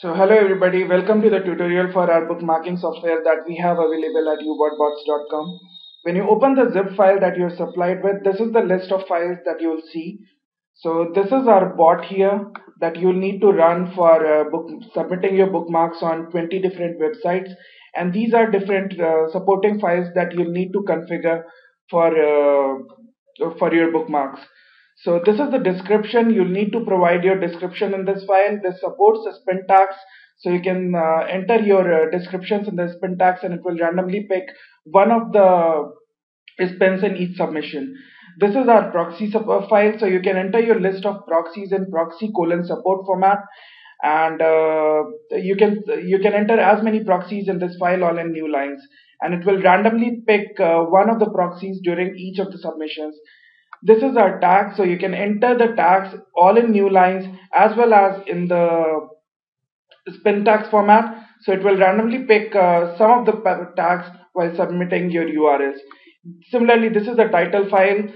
So hello everybody, welcome to the tutorial for our bookmarking software that we have available at ubotbots.com. When you open the zip file that you're supplied with, this is the list of files that you'll see. So this is our bot here that you'll need to run for submitting your bookmarks on 20 different websites, and these are different supporting files that you'll need to configure for your bookmarks. So this is the description. You'll need to provide your description in this file. This supports the spin tags, so you can enter your descriptions in the spin tags, and it will randomly pick one of the spins in each submission. This is our proxy file, so you can enter your list of proxies in proxy colon support format, and you can enter as many proxies in this file all in new lines, and it will randomly pick one of the proxies during each of the submissions. This is our tag, so you can enter the tags all in new lines as well as in the spin tags format. So it will randomly pick some of the tags while submitting your URLs. Similarly, this is the title file.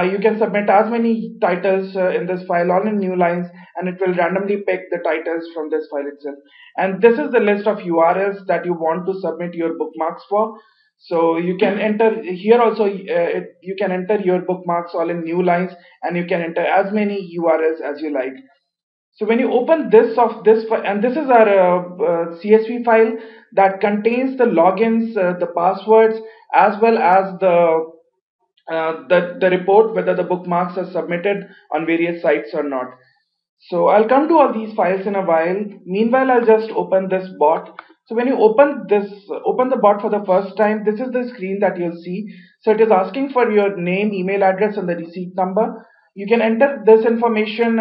You can submit as many titles in this file all in new lines, and it will randomly pick the titles from this file itself. And this is the list of URLs that you want to submit your bookmarks for. So you can enter here also, you can enter your bookmarks all in new lines, and you can enter as many URLs as you like. So when you open and this is our CSV file that contains the logins, the passwords, as well as the report whether the bookmarks are submitted on various sites or not. So I'll come to all these files in a while. Meanwhile, I'll just open this bot. So when you open the bot for the first time, this is the screen that you'll see. So it is asking for your name, email address, and the receipt number. You can enter this information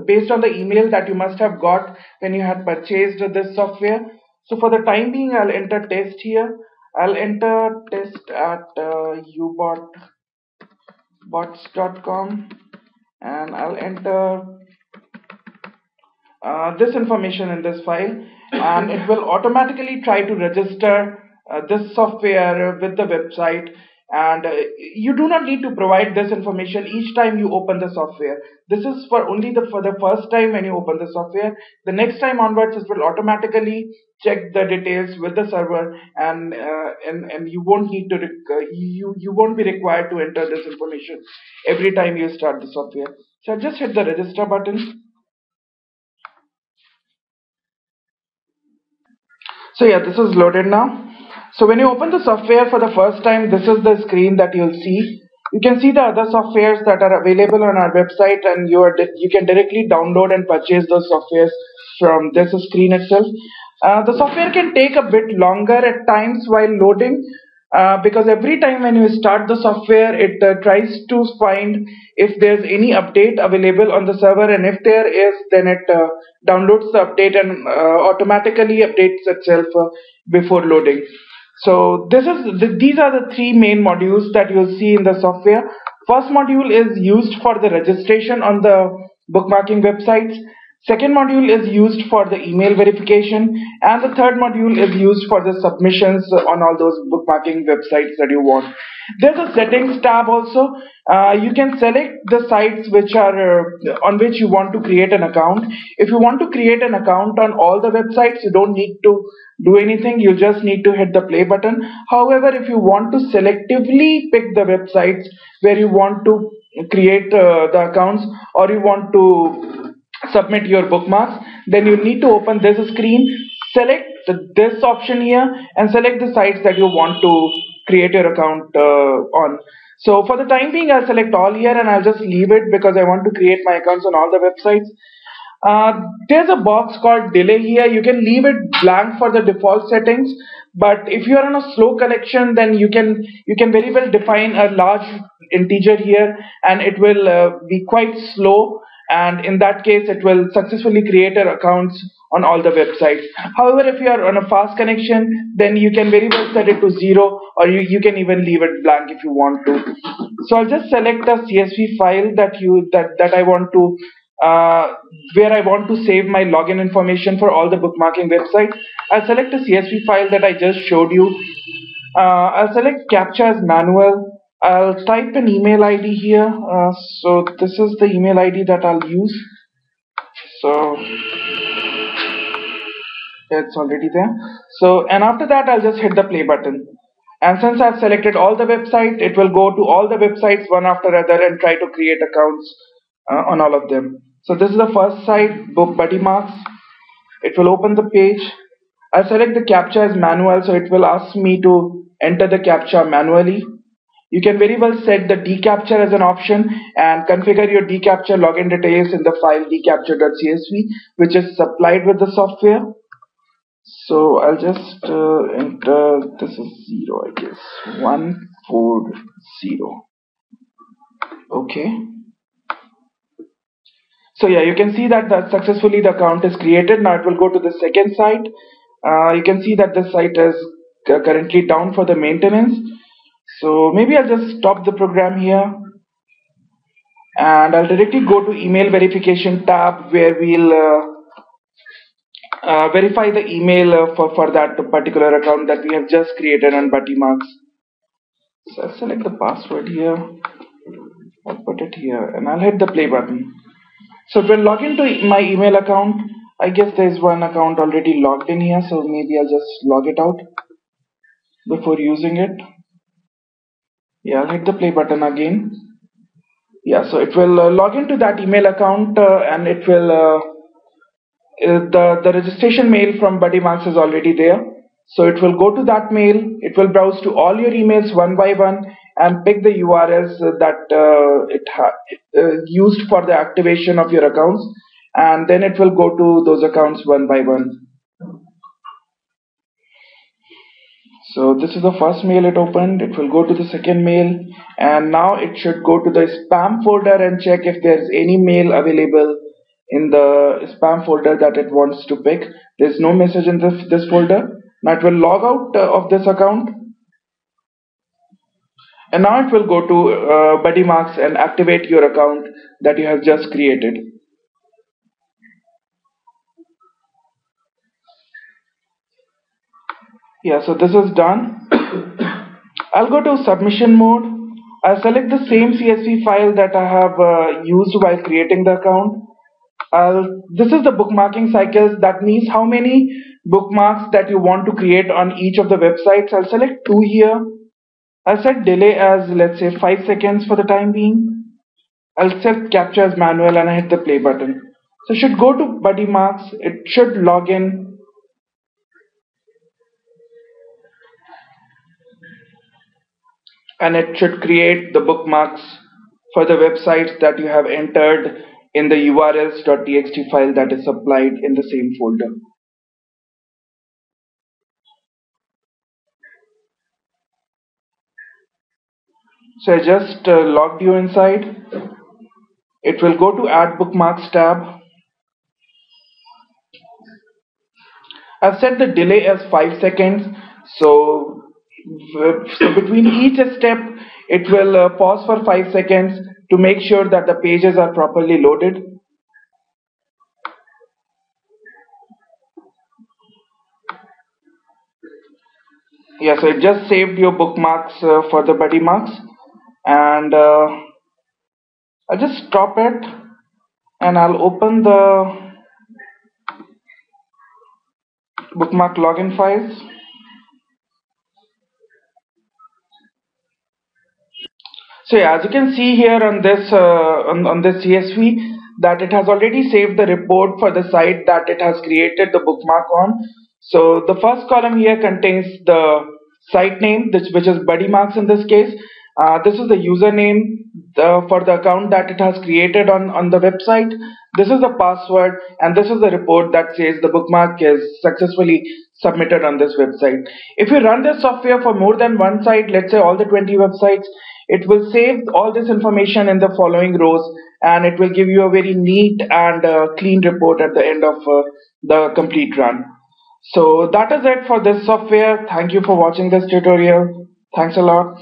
based on the email that you must have got when you had purchased this software. So for the time being, I'll enter test here. I'll enter test at ubotbots.com, and I'll enter this information in this file, and it will automatically try to register this software with the website. And you do not need to provide this information each time you open the software. This is for only for the first time when you open the software. The next time onwards, it will automatically check the details with the server, and you won't need to you won't be required to enter this information every time you start the software. So I'll just hit the register button. So yeah, this is loaded now. So when you open the software for the first time, this is the screen that you'll see. You can see the other softwares that are available on our website, and you can directly download and purchase those softwares from this screen itself. The software can take a bit longer at times while loading, because every time when you start the software, it tries to find if there's any update available on the server, and if there is, then it downloads the update and automatically updates itself before loading. So these are the three main modules that you'll see in the software. First module is used for the registration on the bookmarking websites. Second module is used for the email verification, and the third module is used for the submissions on all those bookmarking websites that you want. There's a settings tab also. You can select the sites which are on which you want to create an account. If you want to create an account on all the websites, you don't need to do anything. You just need to hit the play button. However, if you want to selectively pick the websites where you want to create the accounts, or you want to submit your bookmarks, then you need to open this screen, select this option here, and select the sites that you want to create your account on. So for the time being, I'll select all here, and I'll just leave it because I want to create my accounts on all the websites. There's a box called delay here. You can leave it blank for the default settings, but if you are on a slow connection, then you can very well define a large integer here, and it will be quite slow, and in that case it will successfully create your accounts on all the websites. However, if you are on a fast connection, then you can very well set it to 0, or you can even leave it blank if you want to. So I'll just select the CSV file that I want to where I want to save my login information for all the bookmarking websites. I'll select the CSV file that I just showed you. I'll select captcha as manual. I'll type an email ID here. So this is the email ID that I'll use. So It's already there. So, and after that I'll just hit the play button. And since I've selected all the websites, it will go to all the websites one after other and try to create accounts on all of them. So this is the first site, Book Buddy Marks. It will open the page. I'll select the captcha as manual, so it will ask me to enter the captcha manually. You can very well set the dCAPTCHA as an option and configure your dCAPTCHA login details in the file dcaptcha.csv, which is supplied with the software. So I'll just enter, this is 0, I guess, 140. Okay. So yeah, you can see that successfully the account is created. Now it will go to the second site. You can see that this site is currently down for the maintenance. So maybe I'll just stop the program here and I'll directly go to email verification tab, where we'll verify the email for that particular account that we have just created on BuddyMarks. So I'll select the password here, I'll put it here, and I'll hit the play button. So it will log into my email account. I guess there's one account already logged in here, so maybe I'll just log it out before using it. Yeah, I'll hit the play button again. Yeah, so it will log into that email account and it will the registration mail from BuddyMarks is already there. So it will go to that mail, it will browse to all your emails one by one and pick the URLs that it used for the activation of your accounts, and then it will go to those accounts one by one. So this is the first mail it opened. It will go to the second mail, and now it should go to the spam folder and check if there's any mail available in the spam folder that it wants to pick. There's no message in this folder. Now it will log out of this account, and now it will go to BuddyMarks and activate your account that you have just created. Yeah, so this is done. I'll go to submission mode. I'll select the same CSV file that I have used while creating the account. This is the bookmarking cycles. That means how many bookmarks that you want to create on each of the websites. I'll select 2 here. I'll set delay as, let's say, 5 seconds for the time being. I'll set captcha as manual and I hit the play button. So it should go to BuddyMarks. It should log in. And it should create the bookmarks for the websites that you have entered in the urls.txt file that is supplied in the same folder. So I just logged you inside. It will go to add bookmarks tab. I've set the delay as 5 seconds. So between each step, it will pause for 5 seconds to make sure that the pages are properly loaded. Yeah, so it just saved your bookmarks for the BuddyMarks, and I'll just stop it and I'll open the bookmark login files. So yeah, as you can see here on this on this CSV, that it has already saved the report for the site that it has created the bookmark on. So the first column here contains the site name, which is BuddyMarks in this case. This is the username for the account that it has created on the website. This is the password, and this is the report that says the bookmark is successfully submitted on this website. If you run this software for more than one site, let's say all the 20 websites, it will save all this information in the following rows, and it will give you a very neat and clean report at the end of the complete run. So that is it for this software. Thank you for watching this tutorial. Thanks a lot.